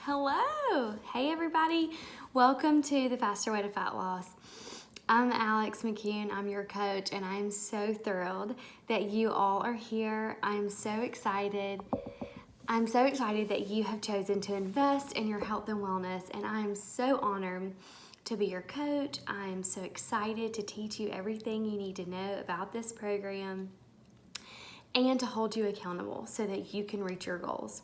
Hello! Hey everybody! Welcome to the Faster Way to Fat Loss. I'm Alex McCune, I'm your coach, and I'm so thrilled that you all are here. I'm so excited. I'm so excited that you have chosen to invest in your health and wellness, and I am so honored to be your coach. I am so excited to teach you everything you need to know about this program and to hold you accountable so that you can reach your goals.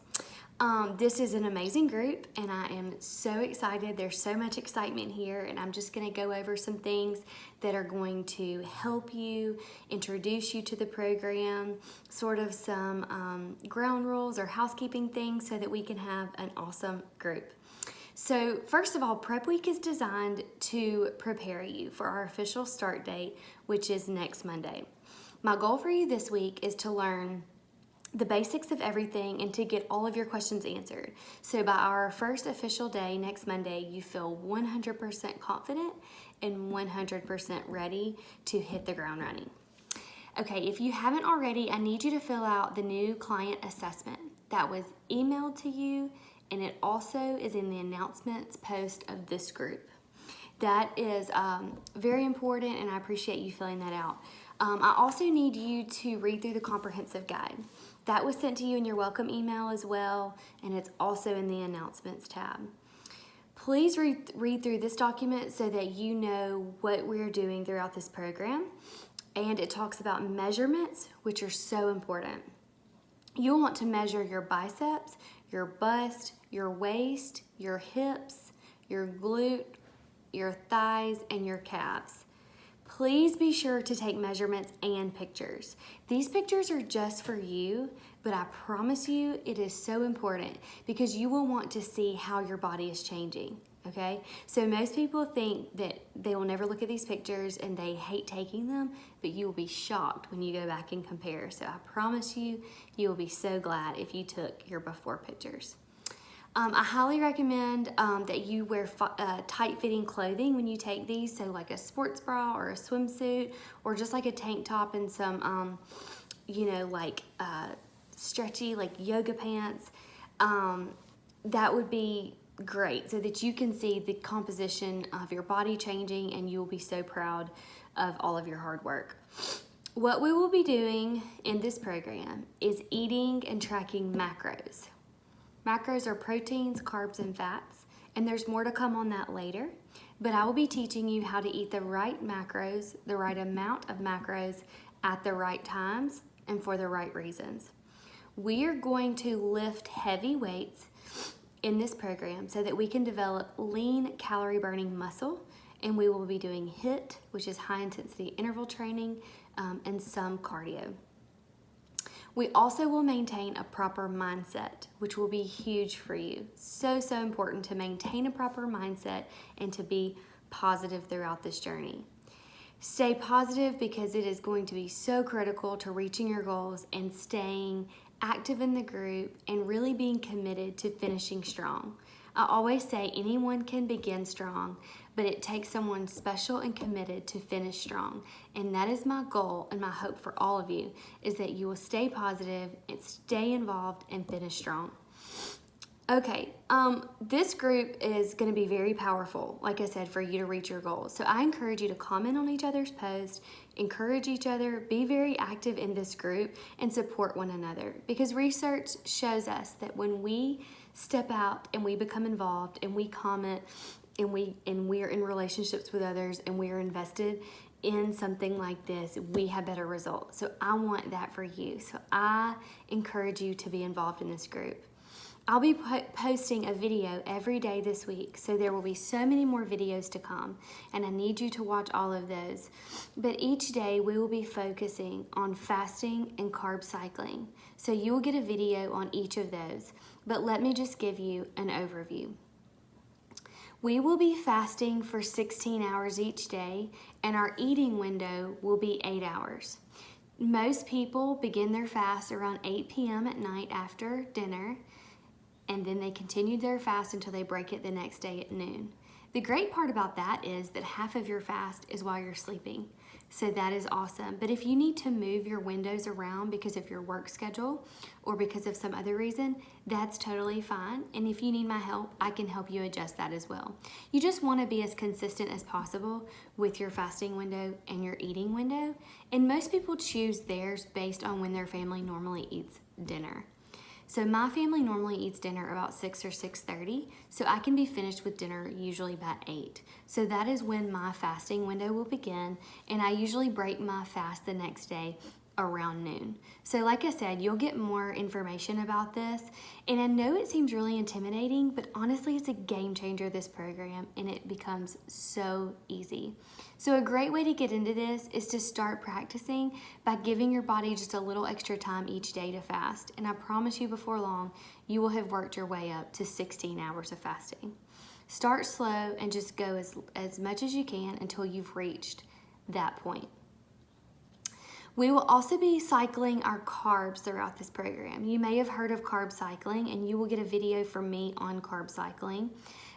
This is an amazing group and I am so excited. There's so much excitement here, and I'm just going to go over some things that are going to help you, introduce you to the program, sort of some ground rules or housekeeping things so that we can have an awesome group. So first of all, Prep Week is designed to prepare you for our official start date, which is next Monday. My goal for you this week is to learn the basics of everything and to get all of your questions answered. So by our first official day next Monday, you feel 100% confident and 100% ready to hit the ground running. Okay, if you haven't already, I need you to fill out the new client assessment that was emailed to you, and it also is in the announcements post of this group. That is very important, and I appreciate you filling that out. I also need you to read through the comprehensive guide. That was sent to you in your welcome email as well, and it's also in the announcements tab. Please read through this document so that you know what we're doing throughout this program, and it talks about measurements, which are so important. You'll want to measure your biceps, your bust, your waist, your hips, your glute, your thighs, and your calves. Please be sure to take measurements and pictures. These pictures are just for you, but I promise you it is so important because you will want to see how your body is changing, okay? So most people think that they will never look at these pictures and they hate taking them, but you will be shocked when you go back and compare. So I promise you, you will be so glad if you took your before pictures. I highly recommend that you wear tight-fitting clothing when you take these, so like a sports bra or a swimsuit or just like a tank top and some, stretchy like yoga pants. That would be great so that you can see the composition of your body changing, and you will be so proud of all of your hard work. What we will be doing in this program is eating and tracking macros. Macros are proteins, carbs, and fats, and there's more to come on that later, but I will be teaching you how to eat the right macros, the right amount of macros at the right times and for the right reasons. We are going to lift heavy weights in this program so that we can develop lean calorie burning muscle, and we will be doing HIIT, which is high intensity interval training, and some cardio. We also will maintain a proper mindset, which will be huge for you. So important to maintain a proper mindset and to be positive throughout this journey. Stay positive because it is going to be so critical to reaching your goals and staying active in the group and really being committed to finishing strong. I always say anyone can begin strong, but it takes someone special and committed to finish strong. And that is my goal and my hope for all of you, is that you will stay positive and stay involved and finish strong. Okay, this group is going to be very powerful, like I said, for you to reach your goals. So I encourage you to comment on each other's posts, encourage each other, be very active in this group, and support one another. Because research shows us that when we step out and we become involved and we comment and we're in relationships with others and we're invested in something like this, we have better results. So I want that for you. So I encourage you to be involved in this group. I'll be posting a video every day this week, so there will be so many more videos to come, and I need you to watch all of those. But each day we will be focusing on fasting and carb cycling, so you will get a video on each of those. But let me just give you an overview. We will be fasting for 16 hours each day, and our eating window will be 8 hours. Most people begin their fast around 8 p.m. at night after dinner, and then they continue their fast until they break it the next day at noon. The great part about that is that half of your fast is while you're sleeping. So that is awesome. But if you need to move your windows around because of your work schedule or because of some other reason, that's totally fine. And if you need my help, I can help you adjust that as well. You just want to be as consistent as possible with your fasting window and your eating window. And most people choose theirs based on when their family normally eats dinner. So my family normally eats dinner about 6 or 6:30, so I can be finished with dinner usually by 8. So that is when my fasting window will begin, and I usually break my fast the next day around noon. So like I said, you'll get more information about this, and I know it seems really intimidating, but honestly it's a game changer, this program, and it becomes so easy. So a great way to get into this is to start practicing by giving your body just a little extra time each day to fast, and I promise you before long you will have worked your way up to 16 hours of fasting. Start slow and just go as much as you can until you've reached that point. We will also be cycling our carbs throughout this program. You may have heard of carb cycling, and you will get a video from me on carb cycling,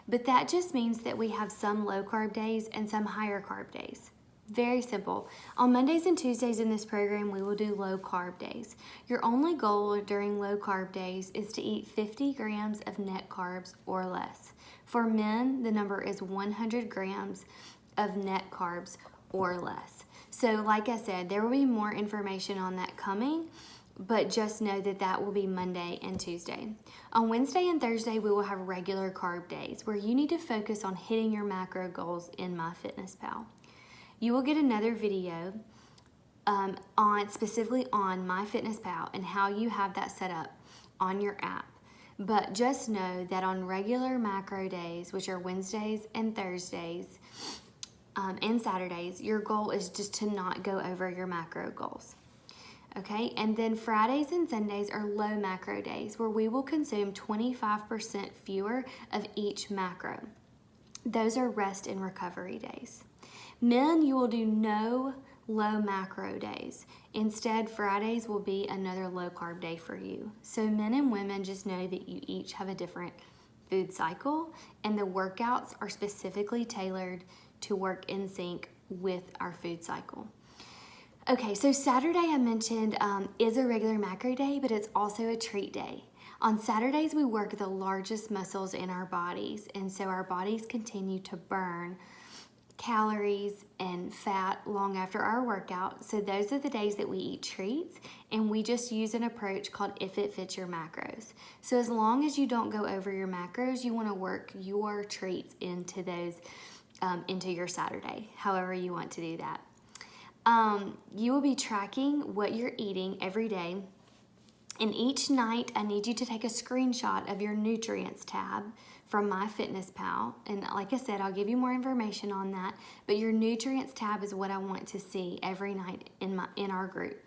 but that just means that we have some low carb days and some higher carb days. Very simple. On Mondays and Tuesdays in this program, we will do low carb days. Your only goal during low carb days is to eat 50 grams of net carbs or less. For men, the number is 100 grams of net carbs or less. So like I said, there will be more information on that coming, but just know that that will be Monday and Tuesday. On Wednesday and Thursday, we will have regular carb days where you need to focus on hitting your macro goals in MyFitnessPal. You will get another video specifically on MyFitnessPal and how you have that set up on your app. But just know that on regular macro days, which are Wednesdays and Thursdays, and Saturdays, your goal is just to not go over your macro goals. Okay, and then Fridays and Sundays are low macro days where we will consume 25% fewer of each macro. Those are rest and recovery days. Men, you will do no low macro days. Instead, Fridays will be another low carb day for you. So men and women, just know that you each have a different food cycle, and the workouts are specifically tailored to work in sync with our food cycle. Okay, so Saturday I mentioned is a regular macro day, but it's also a treat day. On Saturdays, we work the largest muscles in our bodies, and so our bodies continue to burn calories and fat long after our workout. So those are the days that we eat treats, and we just use an approach called if it fits your macros. So as long as you don't go over your macros, you want to work your treats into those into your Saturday, however you want to do that. You will be tracking what you're eating every day, and each night I need you to take a screenshot of your nutrients tab from MyFitnessPal, and like I said, I'll give you more information on that, but your nutrients tab is what I want to see every night in our group.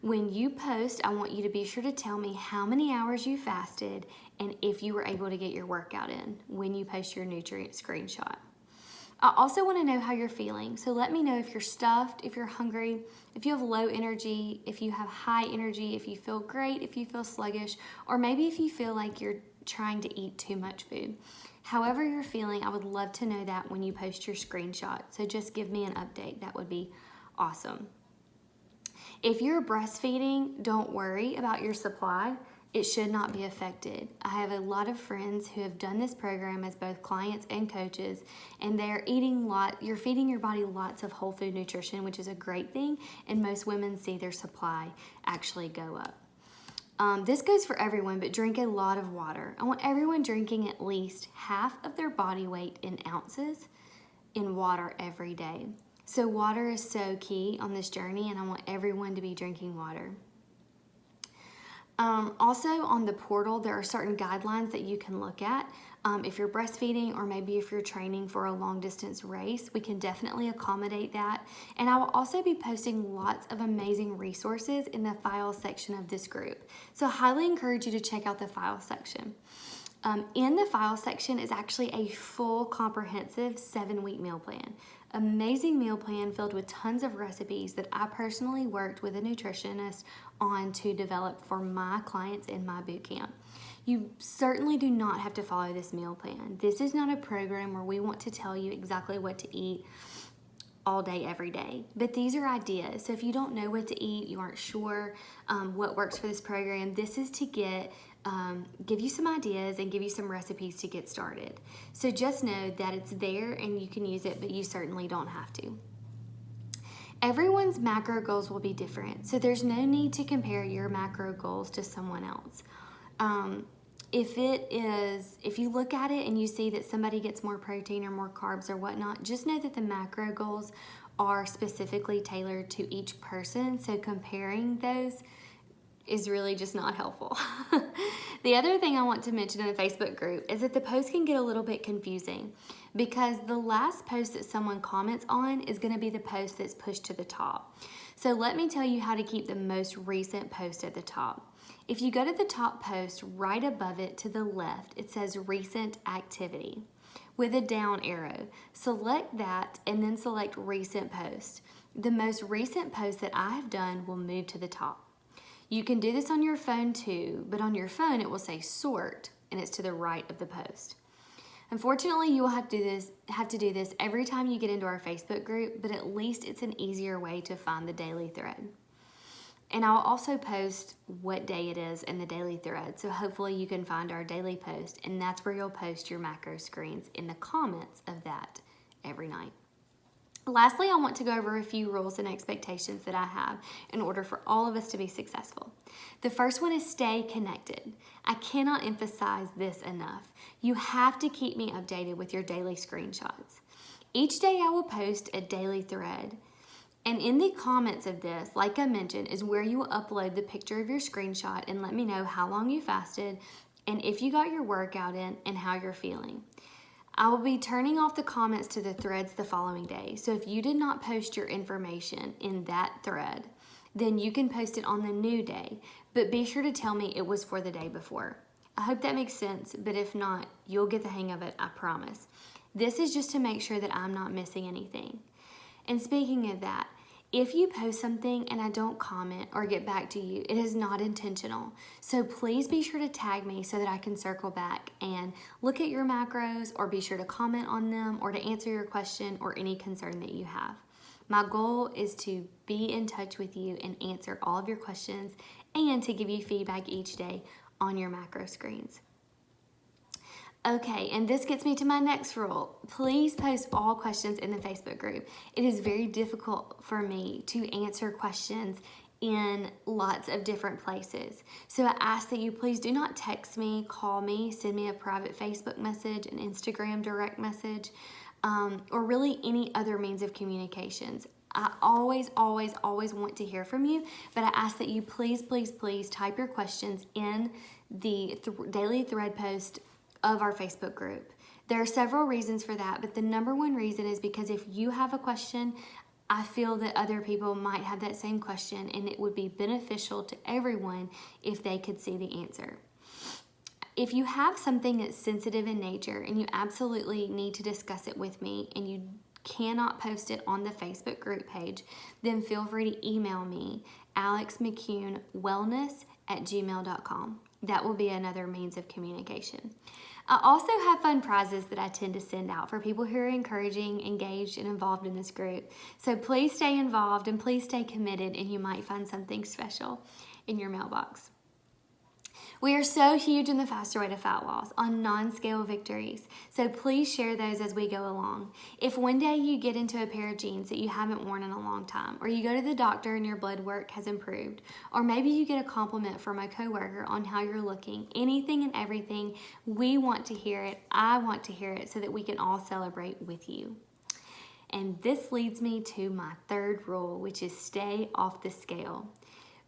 When you post, I want you to be sure to tell me how many hours you fasted and if you were able to get your workout in when you post your nutrient screenshot. I also want to know how you're feeling, so let me know if you're stuffed, if you're hungry, if you have low energy, if you have high energy, if you feel great, if you feel sluggish, or maybe if you feel like you're trying to eat too much food. However you're feeling, I would love to know that when you post your screenshot, so just give me an update. That would be awesome. If you're breastfeeding, don't worry about your supply. It should not be affected. I have a lot of friends who have done this program as both clients and coaches, and they're you're feeding your body lots of whole food nutrition, which is a great thing, and most women see their supply actually go up. This goes for everyone, but drink a lot of water. I want everyone drinking at least half of their body weight in ounces in water every day. So water is so key on this journey, and I want everyone to be drinking water. Also on the portal, there are certain guidelines that you can look at. If you're breastfeeding or maybe if you're training for a long distance race, we can definitely accommodate that. And I will also be posting lots of amazing resources in the file section of this group. So I highly encourage you to check out the file section. In the file section is actually a full comprehensive 7-week meal plan. Amazing meal plan filled with tons of recipes that I personally worked with a nutritionist on to develop for my clients in my boot camp. You certainly do not have to follow this meal plan. This is not a program where we want to tell you exactly what to eat all day, every day. But these are ideas. So if you don't know what to eat, you aren't sure what works for this program, this is to give you some ideas and give you some recipes to get started. So just know that it's there and you can use it, but you certainly don't have to. Everyone's macro goals will be different, so there's no need to compare your macro goals to someone else. If you look at it and you see that somebody gets more protein or more carbs or whatnot, just know that the macro goals are specifically tailored to each person, so comparing those is really just not helpful. The other thing I want to mention in the Facebook group is that the post can get a little bit confusing because the last post that someone comments on is going to be the post that's pushed to the top. So let me tell you how to keep the most recent post at the top. If you go to the top post, right above it to the left, it says recent activity with a down arrow. Select that and then select recent post. The most recent post that I have done will move to the top. You can do this on your phone too, but on your phone it will say sort and it's to the right of the post. Unfortunately, you will have to do this every time you get into our Facebook group, but at least it's an easier way to find the daily thread. And I'll also post what day it is in the daily thread, so hopefully you can find our daily post, and that's where you'll post your macro screens in the comments of that every night. Lastly, I want to go over a few rules and expectations that I have in order for all of us to be successful. The first one is stay connected. I cannot emphasize this enough. You have to keep me updated with your daily screenshots. Each day I will post a daily thread. And in the comments of this, like I mentioned, is where you will upload the picture of your screenshot and let me know how long you fasted and if you got your workout in and how you're feeling. I will be turning off the comments to the threads the following day. So if you did not post your information in that thread, then you can post it on the new day, but be sure to tell me it was for the day before. I hope that makes sense, but if not, you'll get the hang of it, I promise. This is just to make sure that I'm not missing anything. And speaking of that, if you post something and I don't comment or get back to you, it is not intentional. So please be sure to tag me so that I can circle back and look at your macros or be sure to comment on them or to answer your question or any concern that you have. My goal is to be in touch with you and answer all of your questions and to give you feedback each day on your macro screens. Okay, and this gets me to my next rule. Please post all questions in the Facebook group. It is very difficult for me to answer questions in lots of different places. So I ask that you please do not text me, call me, send me a private Facebook message, an Instagram direct message, or really any other means of communications. I always want to hear from you, but I ask that you please type your questions in the daily thread post of our Facebook group. There are several reasons for that, but the number one reason is because if you have a question, I feel that other people might have that same question and it would be beneficial to everyone if they could see the answer. If you have something that's sensitive in nature and you absolutely need to discuss it with me and you cannot post it on the Facebook group page, then feel free to email me, alexmccunewellness@gmail.com. That will be another means of communication. I also have fun prizes that I tend to send out for people who are encouraging, engaged, and involved in this group. So please stay involved and please stay committed and you might find something special in your mailbox. We are so huge in the Faster Way to Fat Loss on non-scale victories, so please share those as we go along. If one day you get into a pair of jeans that you haven't worn in a long time, or you go to the doctor and your blood work has improved, or maybe you get a compliment from a coworker on how you're looking, anything and everything, we want to hear it, I want to hear it, so that we can all celebrate with you. And this leads me to my third rule, which is stay off the scale.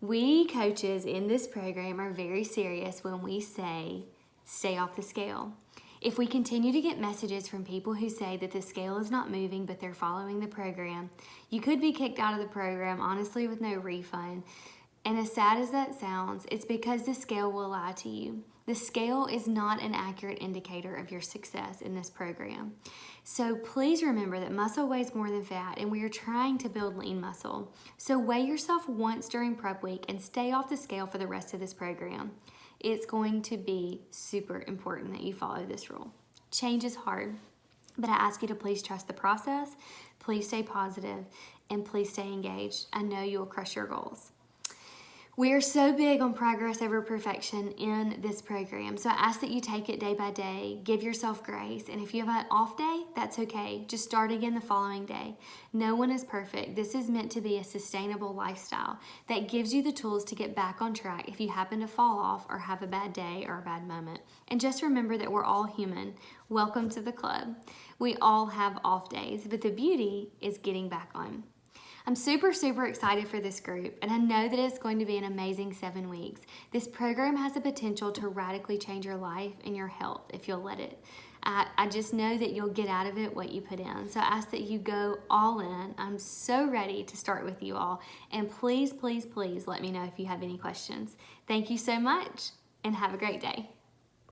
We coaches in this program are very serious when we say stay off the scale. If we continue to get messages from people who say that the scale is not moving but they're following the program, you could be kicked out of the program, honestly, with no refund. And as sad as that sounds, it's because the scale will lie to you. The scale is not an accurate indicator of your success in this program. So please remember that muscle weighs more than fat and we are trying to build lean muscle. So weigh yourself once during prep week and stay off the scale for the rest of this program. it's going to be super important that you follow this rule. Change is hard, but I ask you to please trust the process, please stay positive, and please stay engaged. I know you'll crush your goals. We are so big on progress over perfection in this program, so I ask that you take it day by day, give yourself grace, and if you have an off day, that's okay. Just start again the following day. No one is perfect. This is meant to be a sustainable lifestyle that gives you the tools to get back on track if you happen to fall off or have a bad day or a bad moment. And just remember that we're all human. Welcome to the club. We all have off days, but the beauty is getting back on. I'm super excited for this group, and I know that it's going to be an amazing 7 weeks. This program has the potential to radically change your life and your health if you'll let it. I just know that you'll get out of it what you put in. So I ask that you go all in. I'm so ready to start with you all. And please let me know if you have any questions. Thank you so much, and have a great day.